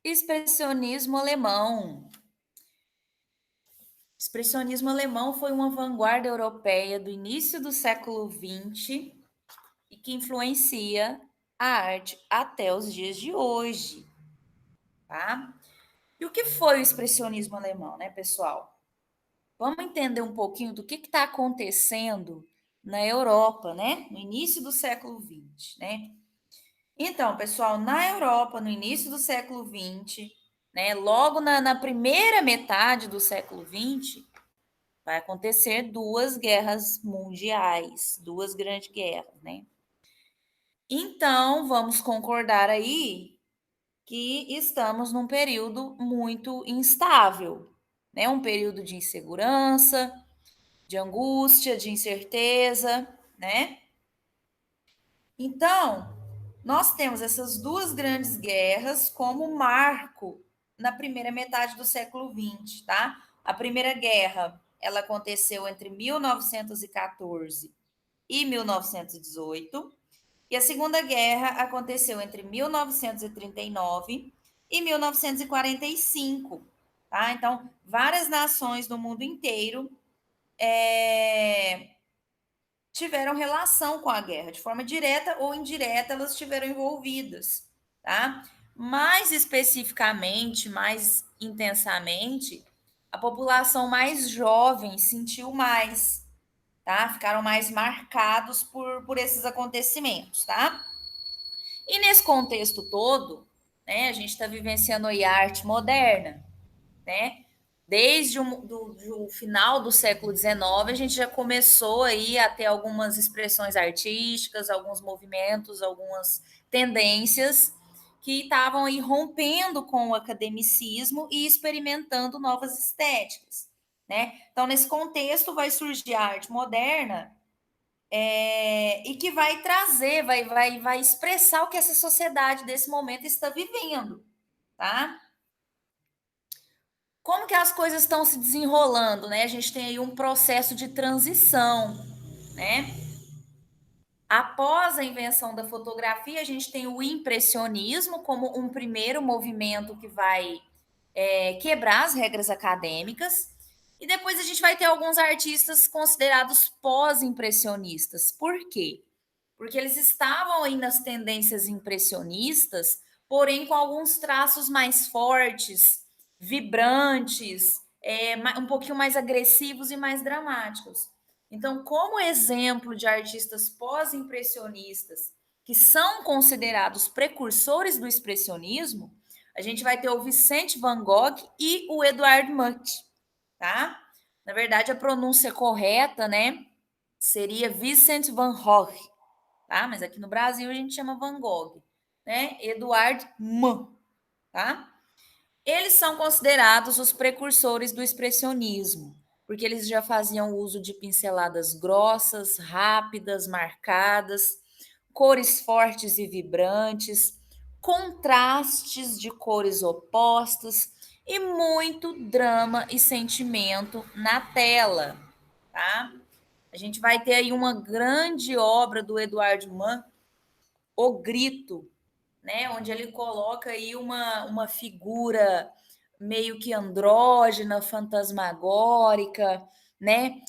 Expressionismo alemão. Expressionismo alemão foi uma vanguarda europeia do início do século XX e que influencia a arte até os dias de hoje, tá? E o que foi o expressionismo alemão, né, pessoal? Vamos entender um pouquinho do que está acontecendo na Europa, né, no início do século XX, né? Então, pessoal, na Europa, no início do século XX, né, logo na primeira metade do século XX, vai acontecer duas guerras mundiais, duas grandes guerras, né? Então, vamos concordar aí que estamos num período muito instável, né? Um período de insegurança, de angústia, de incerteza, né? Então, nós temos essas duas grandes guerras como marco na primeira metade do século XX, tá? A Primeira Guerra, ela aconteceu entre 1914 e 1918, e a Segunda Guerra aconteceu entre 1939 e 1945, tá? Então, várias nações do mundo inteiro tiveram relação com a guerra, de forma direta ou indireta, elas estiveram envolvidas, tá? Mais especificamente, mais intensamente, a população mais jovem sentiu mais, tá? Ficaram mais marcados por esses acontecimentos, tá? E nesse contexto todo, né, a gente está vivenciando aí a arte moderna, né? Desde do final do século XIX, a gente já começou aí a ter algumas expressões artísticas, alguns movimentos, algumas tendências que estavam aí rompendo com o academicismo e experimentando novas estéticas, né? Então, nesse contexto, vai surgir a arte moderna e que vai trazer, vai expressar o que essa sociedade desse momento está vivendo, tá? Como que as coisas estão se desenrolando, né? A gente tem aí um processo de transição, né? Após a invenção da fotografia, a gente tem o impressionismo como um primeiro movimento que vai quebrar as regras acadêmicas. E depois a gente vai ter alguns artistas considerados pós-impressionistas. Por quê? Porque eles estavam aí nas tendências impressionistas, porém com alguns traços mais fortes, vibrantes, um pouquinho mais agressivos e mais dramáticos. Então, como exemplo de artistas pós-impressionistas que são considerados precursores do expressionismo, a gente vai ter o Vicente Van Gogh e o Edward Munch, tá? Na verdade, a pronúncia correta, né, seria Vincent van Gogh, tá? Mas aqui no Brasil a gente chama Van Gogh, né? Eduard Munch, tá? Eles são considerados os precursores do expressionismo, porque eles já faziam uso de pinceladas grossas, rápidas, marcadas, cores fortes e vibrantes, contrastes de cores opostas e muito drama e sentimento na tela, tá? A gente vai ter aí uma grande obra do Eduardo Mann, O Grito, né? Onde ele coloca aí uma figura meio que andrógena, fantasmagórica, né?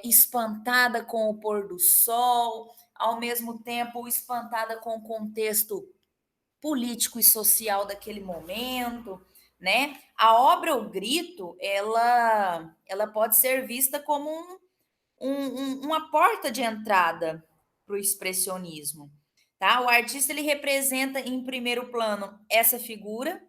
Espantada com o pôr do sol, ao mesmo tempo espantada com o contexto político e social daquele momento, né? A obra O Grito, ela pode ser vista como uma porta de entrada para o expressionismo. Tá? O artista ele representa em primeiro plano essa figura,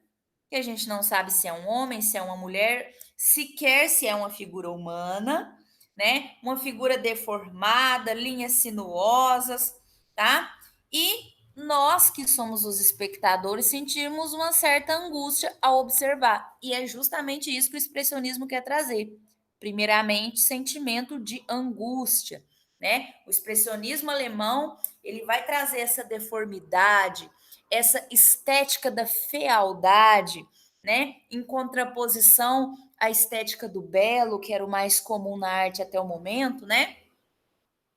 que a gente não sabe se é um homem, se é uma mulher, sequer se é uma figura humana, né? Uma figura deformada, linhas sinuosas, tá? E nós que somos os espectadores sentimos uma certa angústia ao observar. E é justamente isso que o expressionismo quer trazer. Primeiramente, sentimento de angústia, né? O expressionismo alemão, ele vai trazer essa deformidade, essa estética da fealdade, né? Em contraposição à estética do belo, que era o mais comum na arte até o momento, né?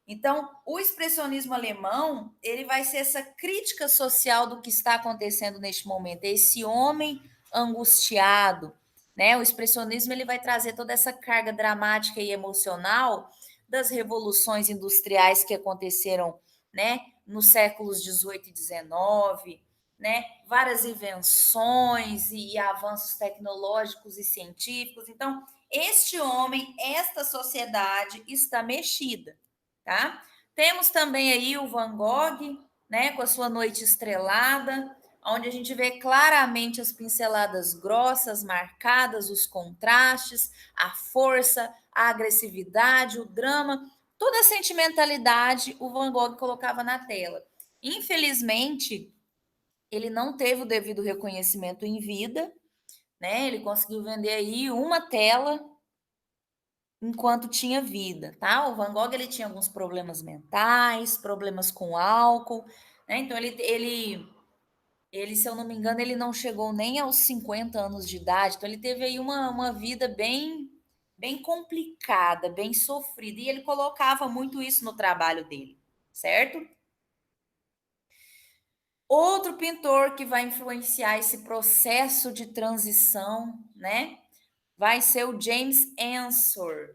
Então, o expressionismo alemão, ele vai ser essa crítica social do que está acontecendo neste momento. É esse homem angustiado, né? O expressionismo ele vai trazer toda essa carga dramática e emocional das revoluções industriais que aconteceram, né, nos séculos 18 e 19, né? Várias invenções e avanços tecnológicos e científicos. Então, este homem, esta sociedade está mexida, tá? Temos também aí o Van Gogh, né, com a sua Noite Estrelada, onde a gente vê claramente as pinceladas grossas, marcadas, os contrastes, a força, a agressividade, o drama, toda a sentimentalidade o Van Gogh colocava na tela. Infelizmente, ele não teve o devido reconhecimento em vida, né? Ele conseguiu vender aí uma tela enquanto tinha vida, tá? O Van Gogh ele tinha alguns problemas mentais, problemas com álcool, né? Então ele, se eu não me engano, ele não chegou nem aos 50 anos de idade, então ele teve aí uma vida bem complicada, bem sofrida, e ele colocava muito isso no trabalho dele, certo? Outro pintor que vai influenciar esse processo de transição, né, vai ser o James Ensor,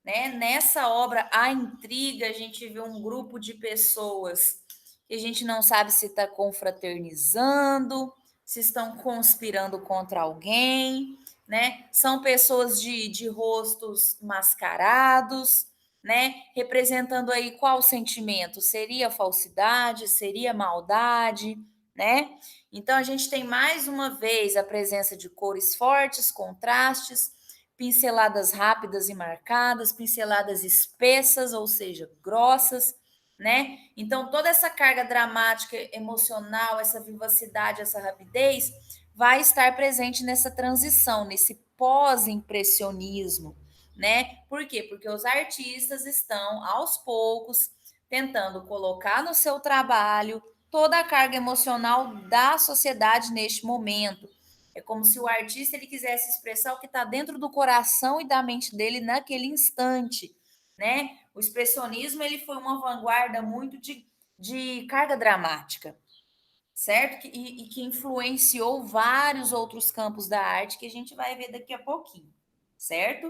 né? Nessa obra, A Intriga, a gente vê um grupo de pessoas que a gente não sabe se está confraternizando, se estão conspirando contra alguém, né? São pessoas de rostos mascarados, né? Representando aí qual sentimento? Seria falsidade? Seria maldade? Né? Então a gente tem mais uma vez a presença de cores fortes, contrastes, pinceladas rápidas e marcadas, pinceladas espessas, ou seja, grossas, né? Então toda essa carga dramática, emocional, essa vivacidade, essa rapidez vai estar presente nessa transição, nesse pós-impressionismo, né? Por quê? Porque os artistas estão aos poucos tentando colocar no seu trabalho toda a carga emocional da sociedade neste momento. É como se o artista ele quisesse expressar o que está dentro do coração e da mente dele naquele instante, né? O expressionismo ele foi uma vanguarda muito de carga dramática, certo? E que influenciou vários outros campos da arte que a gente vai ver daqui a pouquinho, certo?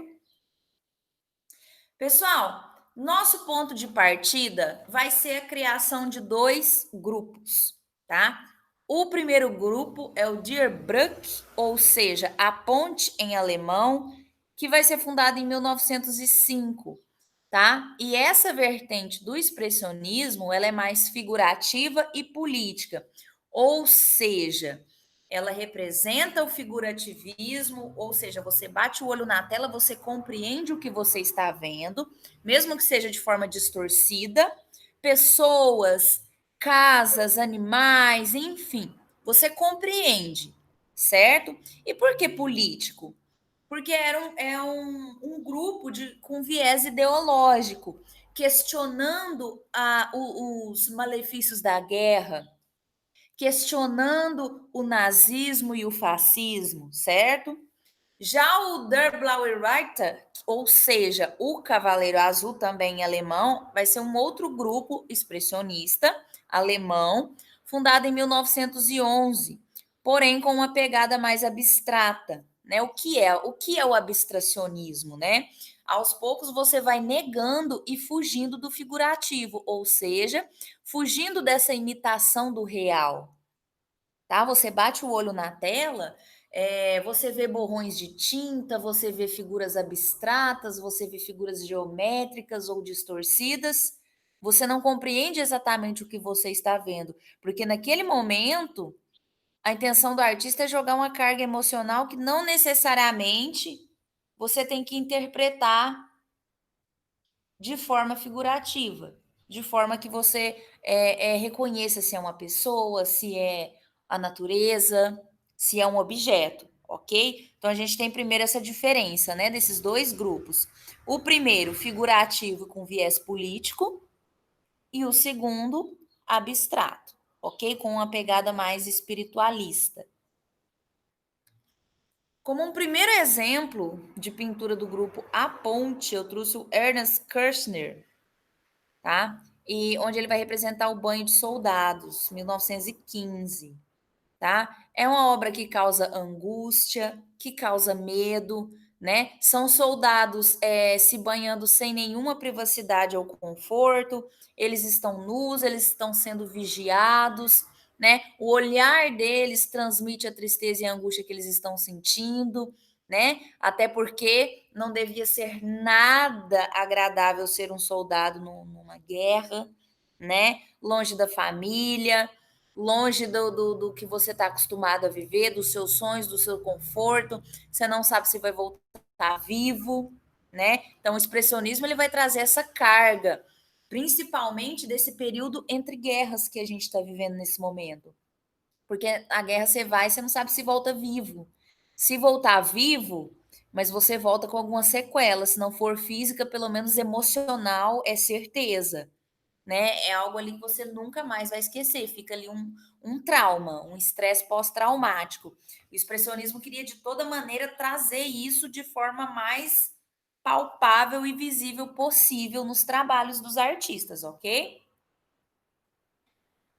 Pessoal, nosso ponto de partida vai ser a criação de dois grupos, tá? O primeiro grupo é o Die Brücke, ou seja, a ponte em alemão, que vai ser fundada em 1905, tá? E essa vertente do expressionismo, ela é mais figurativa e política, ou seja, ela representa o figurativismo, ou seja, você bate o olho na tela, você compreende o que você está vendo, mesmo que seja de forma distorcida, pessoas, casas, animais, enfim, você compreende, certo? E por que político? Porque é um grupo com viés ideológico, questionando os malefícios da guerra, questionando o nazismo e o fascismo, certo? Já o Der Blaue Reiter, ou seja, o Cavaleiro Azul, também em alemão, vai ser um outro grupo expressionista alemão, fundado em 1911, porém com uma pegada mais abstrata, né? O que é o abstracionismo, né? Aos poucos você vai negando e fugindo do figurativo, ou seja, fugindo dessa imitação do real, tá? Você bate o olho na tela, você vê borrões de tinta, você vê figuras abstratas, você vê figuras geométricas ou distorcidas. Você não compreende exatamente o que você está vendo, porque naquele momento a intenção do artista é jogar uma carga emocional que não necessariamente você tem que interpretar de forma figurativa, de forma que você reconheça se é uma pessoa, se é a natureza, se é um objeto, ok? Então a gente tem primeiro essa diferença, né, desses dois grupos. O primeiro, figurativo com viés político, e o segundo, abstrato, ok? Com uma pegada mais espiritualista. Como um primeiro exemplo de pintura do grupo A Ponte, eu trouxe o Ernest Kirchner, tá? E onde ele vai representar o banho de soldados, 1915, tá? É uma obra que causa angústia, que causa medo, né? São soldados se banhando sem nenhuma privacidade ou conforto, eles estão nus, eles estão sendo vigiados, né? O olhar deles transmite a tristeza e a angústia que eles estão sentindo, né? Até porque não devia ser nada agradável ser um soldado numa guerra, né? Longe da família, longe do que você está acostumado a viver, dos seus sonhos, do seu conforto. Você não sabe se vai voltar vivo, né? Então, o expressionismo ele vai trazer essa carga, principalmente desse período entre guerras que a gente está vivendo nesse momento. Porque a guerra você vai, você não sabe se volta vivo. Se voltar vivo, mas você volta com alguma sequela, se não for física, pelo menos emocional, é certeza, né? É algo ali que você nunca mais vai esquecer, fica ali um trauma, um estresse pós-traumático. O expressionismo queria de toda maneira trazer isso de forma mais palpável e visível possível nos trabalhos dos artistas, ok?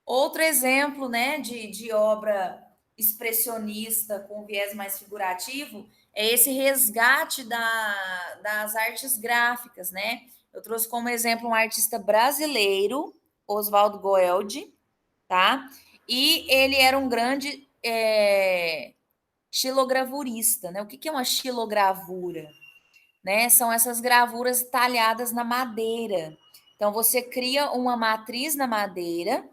Outro exemplo, né, de obra expressionista com viés mais figurativo é esse resgate das artes gráficas, né? Eu trouxe como exemplo um artista brasileiro, Oswaldo Goeldi, tá? E ele era um grande xilogravurista, né? O que é uma xilogravura? Né? São essas gravuras talhadas na madeira. Então, você cria uma matriz na madeira,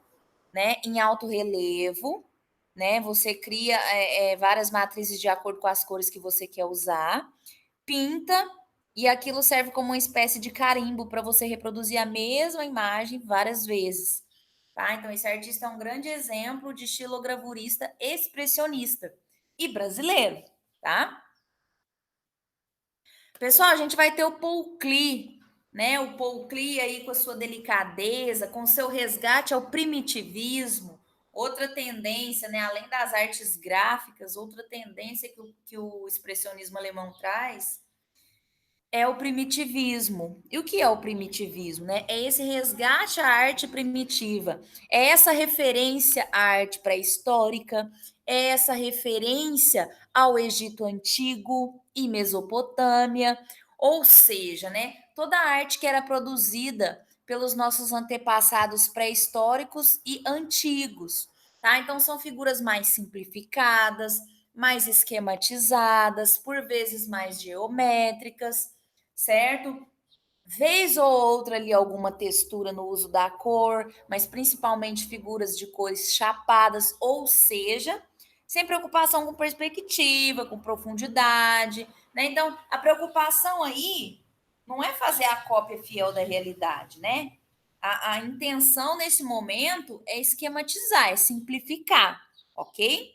né, em alto relevo, né? Você cria várias matrizes de acordo com as cores que você quer usar, pinta e aquilo serve como uma espécie de carimbo para você reproduzir a mesma imagem várias vezes. Tá? Então, esse artista é um grande exemplo de xilogravurista expressionista e brasileiro, tá? Pessoal, a gente vai ter o Paul Klee, né? O Paul Klee aí com a sua delicadeza, com o seu resgate ao primitivismo, outra tendência, né? Além das artes gráficas, outra tendência que o expressionismo alemão traz é o primitivismo. E o que é o primitivismo, né? É esse resgate à arte primitiva, é essa referência à arte pré-histórica, é essa referência ao Egito Antigo e Mesopotâmia, ou seja, né, toda a arte que era produzida pelos nossos antepassados pré-históricos e antigos, tá? Então são figuras mais simplificadas, mais esquematizadas, por vezes mais geométricas, certo? Vez ou outra ali alguma textura no uso da cor, mas principalmente figuras de cores chapadas, ou seja, sem preocupação com perspectiva, com profundidade, né? Então, a preocupação aí não é fazer a cópia fiel da realidade, né? A intenção nesse momento é esquematizar, é simplificar, ok?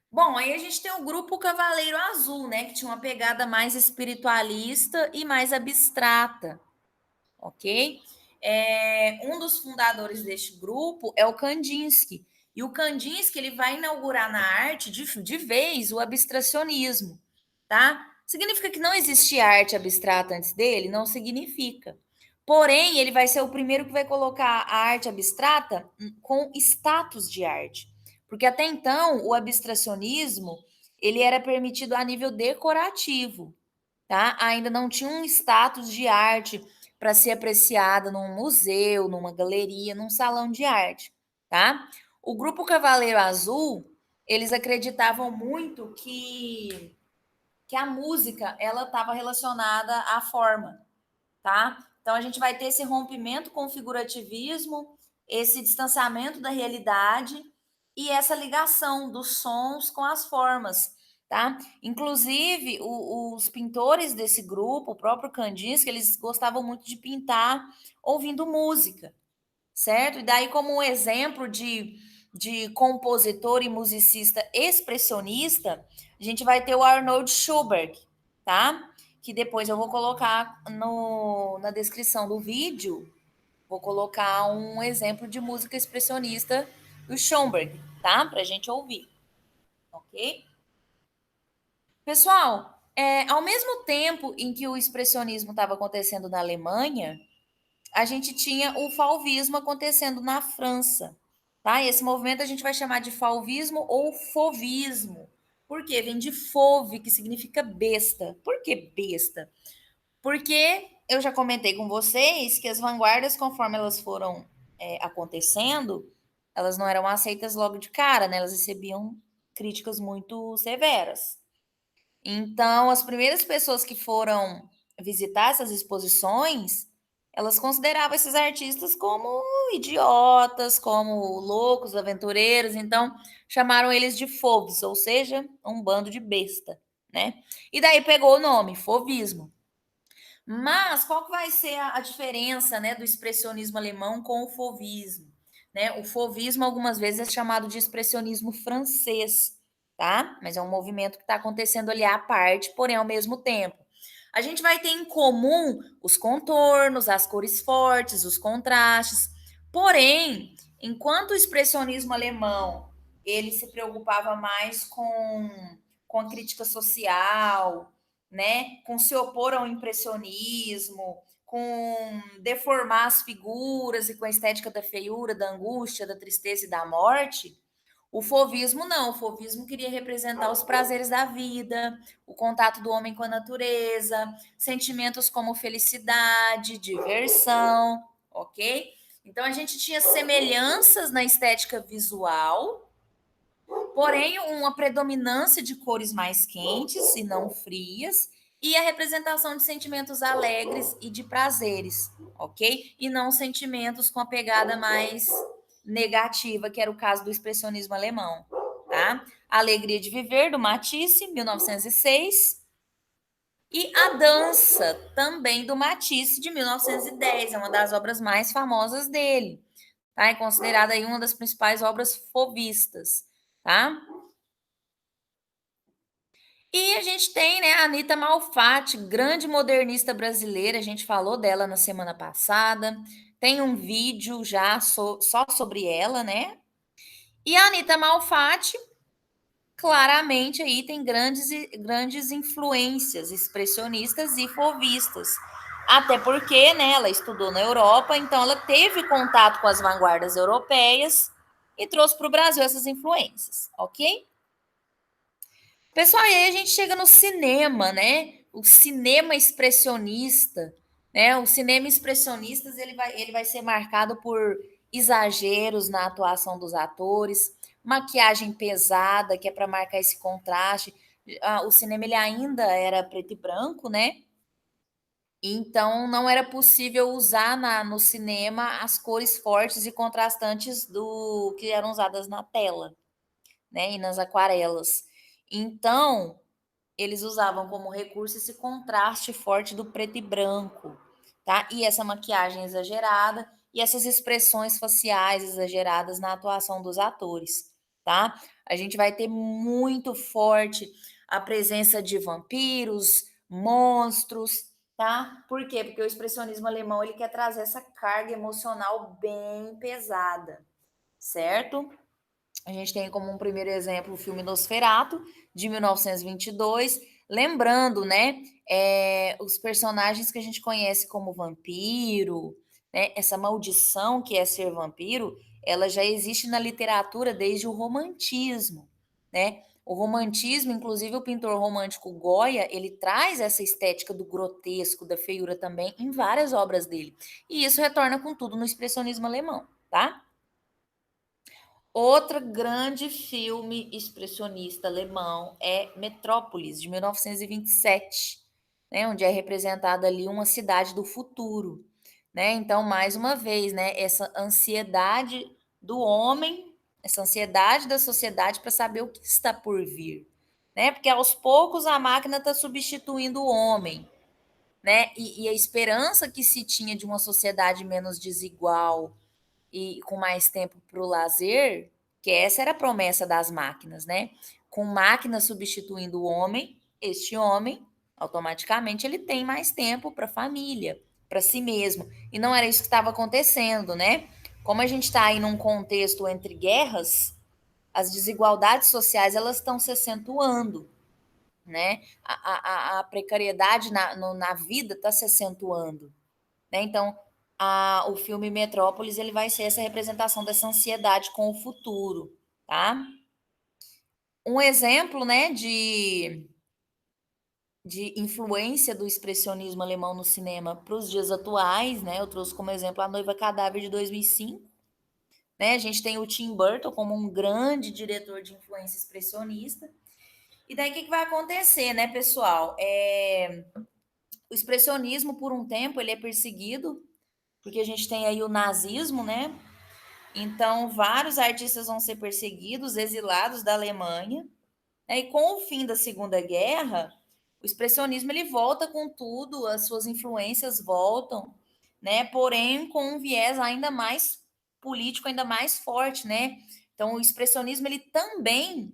Bom, aí a gente tem o grupo Cavaleiro Azul, né, que tinha uma pegada mais espiritualista e mais abstrata, ok? Um dos fundadores deste grupo é o Kandinsky. E o Kandinsky ele vai inaugurar na arte de vez o abstracionismo, tá? Significa que não existia arte abstrata antes dele? Não significa. Porém, ele vai ser o primeiro que vai colocar a arte abstrata com status de arte. Porque até então, o abstracionismo, ele era permitido a nível decorativo, tá? Ainda não tinha um status de arte para ser apreciada num museu, numa galeria, num salão de arte, tá? O grupo Cavaleiro Azul, eles acreditavam muito que a música ela estava relacionada à forma, tá? Então a gente vai ter esse rompimento com o figurativismo, esse distanciamento da realidade e essa ligação dos sons com as formas, tá? Inclusive os pintores desse grupo, o próprio Kandinsky, eles gostavam muito de pintar ouvindo música, certo? E daí como um exemplo de compositor e musicista expressionista, a gente vai ter o Arnold Schubert, tá? Que depois eu vou colocar na descrição do vídeo, vou colocar um exemplo de música expressionista do Schönberg, tá? Para a gente ouvir, ok? Pessoal, ao mesmo tempo em que o expressionismo estava acontecendo na Alemanha, a gente tinha o fauvismo acontecendo na França. tá? E esse movimento a gente vai chamar de fauvismo ou fovismo. Por quê? Vem de fove, que significa besta. Por que besta? Porque eu já comentei com vocês que as vanguardas, conforme elas foram acontecendo, elas não eram aceitas logo de cara, né? Elas recebiam críticas muito severas. Então, as primeiras pessoas que foram visitar essas exposições, elas consideravam esses artistas como idiotas, como loucos, aventureiros, então chamaram eles de fovos, ou seja, um bando de besta, né? E daí pegou o nome, fovismo. Mas qual que vai ser a diferença, né, do expressionismo alemão com o fauvismo? Né? O fauvismo algumas vezes é chamado de expressionismo francês, tá? Mas é um movimento que está acontecendo ali à parte, porém ao mesmo tempo. A gente vai ter em comum os contornos, as cores fortes, os contrastes. Porém, enquanto o expressionismo alemão ele se preocupava mais com a crítica social, né, com se opor ao impressionismo, com deformar as figuras e com a estética da feiura, da angústia, da tristeza e da morte, o fauvismo não. O fauvismo queria representar os prazeres da vida, o contato do homem com a natureza, sentimentos como felicidade, diversão, ok? Então a gente tinha semelhanças na estética visual, porém uma predominância de cores mais quentes e não frias, e a representação de sentimentos alegres e de prazeres, ok? E não sentimentos com a pegada mais negativa, que era o caso do expressionismo alemão, tá? A Alegria de Viver, do Matisse, 1906, e A Dança, também do Matisse, de 1910, é uma das obras mais famosas dele, tá? É considerada aí uma das principais obras fauvistas, tá? E a gente tem, né, a Anita Malfatti, grande modernista brasileira, a gente falou dela na semana passada. Tem um vídeo já só sobre ela, né? E a Anita Malfatti, claramente aí tem grandes influências expressionistas e fauvistas. Até porque, né, ela estudou na Europa, então ela teve contato com as vanguardas europeias e trouxe para o Brasil essas influências, ok? Pessoal, e aí a gente chega no cinema, né? O cinema expressionista, né? O cinema expressionista ele vai ser marcado por exageros na atuação dos atores, maquiagem pesada, que é para marcar esse contraste. O cinema ele ainda era preto e branco, né? Então não era possível usar no cinema as cores fortes e contrastantes do que eram usadas na tela, né? E nas aquarelas. Então, eles usavam como recurso esse contraste forte do preto e branco, tá? E essa maquiagem exagerada e essas expressões faciais exageradas na atuação dos atores, tá? A gente vai ter muito forte a presença de vampiros, monstros, tá? Por quê? Porque o expressionismo alemão ele quer trazer essa carga emocional bem pesada, certo? A gente tem como um primeiro exemplo o filme Nosferatu, de 1922, lembrando, né, os personagens que a gente conhece como vampiro, né, essa maldição que é ser vampiro, ela já existe na literatura desde o romantismo, né? O romantismo, inclusive o pintor romântico Goya, ele traz essa estética do grotesco, da feiura também em várias obras dele. E isso retorna com tudo no expressionismo alemão, tá? Outro grande filme expressionista alemão é Metrópolis, de 1927, né, onde é representada ali uma cidade do futuro, né? Então, mais uma vez, né, essa ansiedade do homem, essa ansiedade da sociedade para saber o que está por vir, né? Porque aos poucos a máquina está substituindo o homem, né? E a esperança que se tinha de uma sociedade menos desigual, e com mais tempo para o lazer, que essa era a promessa das máquinas, né? Com máquinas substituindo o homem, este homem, automaticamente, ele tem mais tempo para a família, para si mesmo. E não era isso que estava acontecendo, né? Como a gente está aí num contexto entre guerras, as desigualdades sociais elas estão se acentuando, né? A precariedade na vida está se acentuando, né? Então, o filme Metrópolis ele vai ser essa representação dessa ansiedade com o futuro, tá? Um exemplo, né, de influência do expressionismo alemão no cinema para os dias atuais, né? Eu trouxe como exemplo A Noiva Cadáver de 2005, né? A gente tem o Tim Burton como um grande diretor de influência expressionista. E daí o que, que vai acontecer, né, pessoal? O expressionismo, por um tempo, ele é perseguido, porque a gente tem aí o nazismo, né? Então, vários artistas vão ser perseguidos, exilados da Alemanha. Né? E com o fim da Segunda Guerra, o expressionismo ele volta com tudo, as suas influências voltam, né? Porém, com um viés ainda mais político, ainda mais forte, né? Então, o expressionismo ele também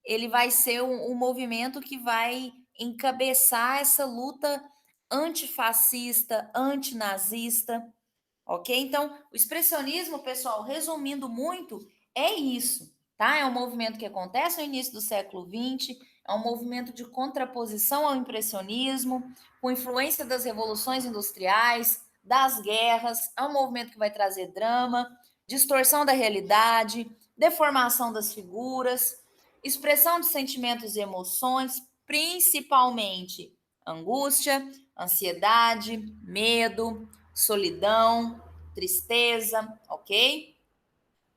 ele vai ser um movimento que vai encabeçar essa luta antifascista, antinazista, ok? Então, o expressionismo, pessoal, resumindo muito, é isso, tá? É um movimento que acontece no início do século XX, é um movimento de contraposição ao impressionismo, com influência das revoluções industriais, das guerras, é um movimento que vai trazer drama, distorção da realidade, deformação das figuras, expressão de sentimentos e emoções, principalmente angústia, ansiedade, medo, solidão, tristeza, ok?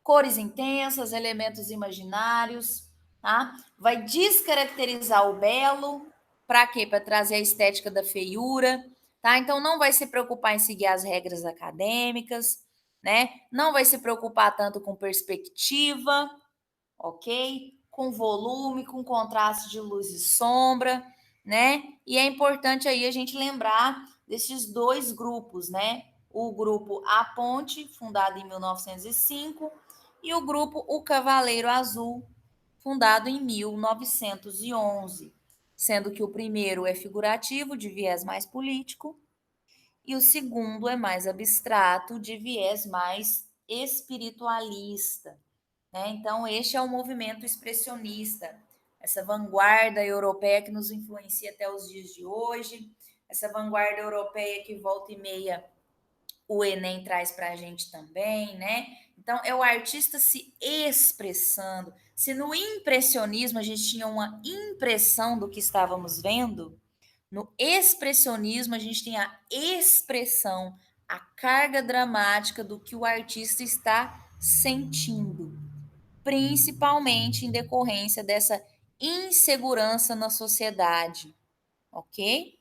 Cores intensas, elementos imaginários, tá? Vai descaracterizar o belo, para quê? Para trazer a estética da feiura, tá? Então não vai se preocupar em seguir as regras acadêmicas, né? Não vai se preocupar tanto com perspectiva, ok? Com volume, com contraste de luz e sombra, né? E é importante aí a gente lembrar desses dois grupos, né? O grupo A Ponte, fundado em 1905, e o grupo O Cavaleiro Azul, fundado em 1911, sendo que o primeiro é figurativo, de viés mais político, e o segundo é mais abstrato, de viés mais espiritualista. Né? Então, este é o movimento expressionista, essa vanguarda europeia que nos influencia até os dias de hoje, essa vanguarda europeia que volta e meia o Enem traz para a gente também, né? Então, é o artista se expressando. Se no impressionismo a gente tinha uma impressão do que estávamos vendo, no expressionismo a gente tem a expressão, a carga dramática do que o artista está sentindo, principalmente em decorrência dessa insegurança na sociedade, ok?